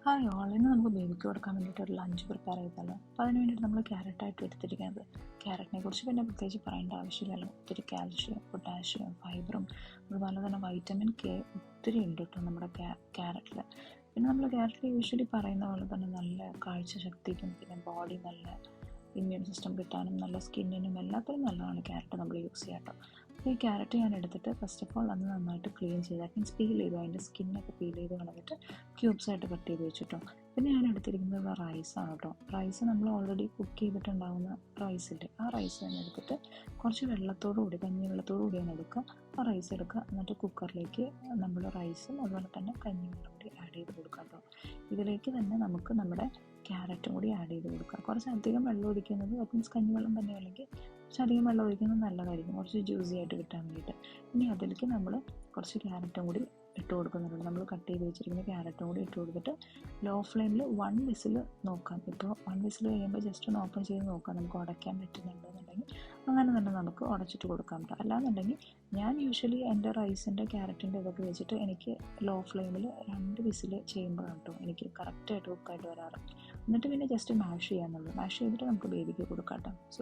Hi all, ഇന്ന് നമുക്ക് ബേബിക്ക് കൊടുക്കാൻ വേണ്ടിയിട്ട് ഒരു ലഞ്ച് പ്രിപ്പയർ ചെയ്താലോ. അപ്പോൾ അതിന് വേണ്ടിയിട്ട് നമ്മൾ ക്യാരറ്റായിട്ട് എടുത്തിരിക്കുന്നത്. ക്യാരറ്റിനെ കുറിച്ച് പിന്നെ പ്രത്യേകിച്ച് പറയേണ്ട ആവശ്യമില്ലല്ലോ. ഒത്തിരി കാൽഷ്യം, പൊട്ടാഷ്യം, ഫൈബറും അതുപോലെ തന്നെ വൈറ്റമിൻ കെ ഒത്തിരി ഉണ്ട് കേട്ടോ നമ്മുടെ ക്യാരറ്റിൽ. പിന്നെ നമ്മൾ ക്യാരറ്റിൽ യൂഷ്വലി പറയുന്ന പോലെ തന്നെ നല്ല കാഴ്ച ശക്തിക്കും പിന്നെ ബോഡി നല്ല ഇമ്മ്യൂൺ സിസ്റ്റം കിട്ടാനും നല്ല സ്കിന്നിനും എല്ലാത്തിനും നല്ലതാണ് ക്യാരറ്റ് നമ്മൾ യൂസ് ചെയ്യാം കേട്ടോ. അപ്പോൾ ഈ ക്യാരറ്റ് ഞാൻ എടുത്തിട്ട് ഫസ്റ്റ് ഓഫ് ഓൾ അത് നന്നായിട്ട് ക്ലീൻ ചെയ്ത് മീൻസ് പീൽ ചെയ്തു, അതിൻ്റെ സ്കിന്നൊക്കെ പീൽ ചെയ്ത് കളഞ്ഞിട്ട് ക്യൂബ്സായിട്ട് കട്ട് ചെയ്ത് വെച്ചിട്ടോ. പിന്നെ ഞാൻ എടുത്തിരിക്കുന്നത് റൈസാണ് കേട്ടോ. റൈസ് നമ്മൾ ഓൾറെഡി കുക്ക് ചെയ്തിട്ടുണ്ടാകുന്ന റൈസില്ലേ, ആ റൈസ് തന്നെ എടുത്തിട്ട് കുറച്ച് വെള്ളത്തോടു കൂടി, കഞ്ഞി വെള്ളത്തോടു കൂടിയാണ് എടുക്കുക. ആ റൈസ് എടുക്കുക, എന്നിട്ട് കുക്കറിലേക്ക് നമ്മൾ റൈസും അതുപോലെ തന്നെ കഞ്ഞി വെള്ളം കൂടി ആഡ് ചെയ്ത് കൊടുക്കുക കേട്ടോ. ഇതിലേക്ക് തന്നെ നമുക്ക് നമ്മുടെ ക്യാരറ്റും കൂടി ആഡ് ചെയ്ത് കൊടുക്കുക. കുറച്ചധികം വെള്ളം ഒഴിക്കുന്നത്, ദാറ്റ് മീൻസ് കഞ്ഞിവെള്ളം തന്നെ അല്ലെങ്കിൽ കുറച്ചധികം വെള്ളം ഒഴിക്കുന്നത് നല്ലതായിരിക്കും, കുറച്ച് ജ്യൂസി ആയിട്ട് കിട്ടാൻ വേണ്ടിയിട്ട്. ഇനി അതിലേക്ക് നമ്മൾ കുറച്ച് ക്യാരറ്റും കൂടി ഇട്ട് കൊടുക്കുന്നുണ്ട്. നമ്മൾ കട്ട് ചെയ്ത് വെച്ചിരിക്കുന്ന ക്യാരറ്റും കൂടി ഇട്ട് കൊടുത്തിട്ട് ലോ ഫ്ലെയിമിൽ 1 വിസിൽ നോക്കാം. ഇപ്പോൾ 1 വിസിൽ കഴിയുമ്പോൾ ജസ്റ്റ് ഒന്ന് ഓപ്പൺ ചെയ്ത് നോക്കാം, നമുക്ക് ഉടയ്ക്കാൻ പറ്റുന്നുണ്ടെന്നുണ്ടെങ്കിൽ അങ്ങനെ തന്നെ നമുക്ക് ഉടച്ചിട്ട് കൊടുക്കാം കേട്ടോ. അല്ലാന്നുണ്ടെങ്കിൽ ഞാൻ യൂഷ്വലി എൻ്റെ റൈസിൻ്റെ ക്യാരറ്റിൻ്റെ ഇതൊക്കെ വെച്ചിട്ട് എനിക്ക് ലോ ഫ്ലെയിമിൽ 2 വിസിൽ ചെയ്യുമ്പോഴാണ് കേട്ടോ എനിക്ക് കറക്റ്റായിട്ട് കുക്കായിട്ട് വരാറ്. എന്നിട്ട് പിന്നെ ജസ്റ്റ് മാഷ് ചെയ്യാന്നുള്ളൂ. മാഷ് ചെയ്തിട്ട് നമുക്ക് ബേബിക്ക് കൊടുക്കാം കേട്ടോ. സോ